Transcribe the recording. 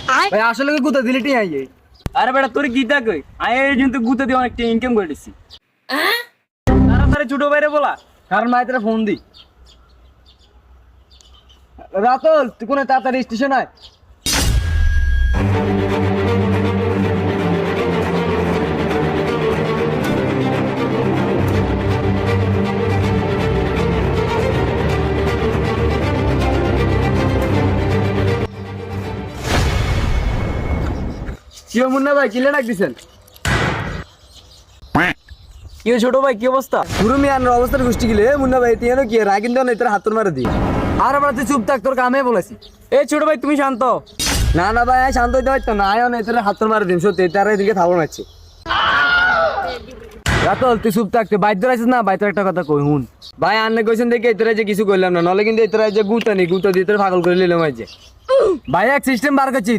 ভাই আসলে কি গুতা দিলিটি আই আরে বেটা তোর গীতা কই আয় কিন্তু গুতে দিয়ে অনেকটা ইনকাম করে দিছি তাড়াতাড়ি ছোট বাইরে বলা কারণ ভাই তোরা ফোন দি রাতুল তুই কোন তাড়াতাড়ি স্টেশন আয় কি মুন্না ভাই কিলে ডাক দিছেন কি ছোট ভাই কি অবস্থা গুরু মিয়ানের অবস্থার গোষ্ঠী গিলে মুন্না ভাই তুই কি রাগ কিন্তু না তোর হাতুর মারা দি আরে বড় তুই চুপ থাক তোর কামে বলেছি এই ছোট ভাই তুমি শান্ত না না ভাই শান্ত হইতে পারতো না আয় না তোর হাতুর মারা দিন সত্যি তার এদিকে থাবো মারছে রাতুল তুই চুপ থাক তুই বাইর ধরাইছিস না বাইর একটা কথা কই হুন ভাই আনলে কইছেন দেখে তোরা যে কিছু কইলাম না নলে কিন্তু তোরা যে গুতা নি গুতা দিয়ে তোর পাগল করে নিলাম আজ ভাই এক সিস্টেম বার করছি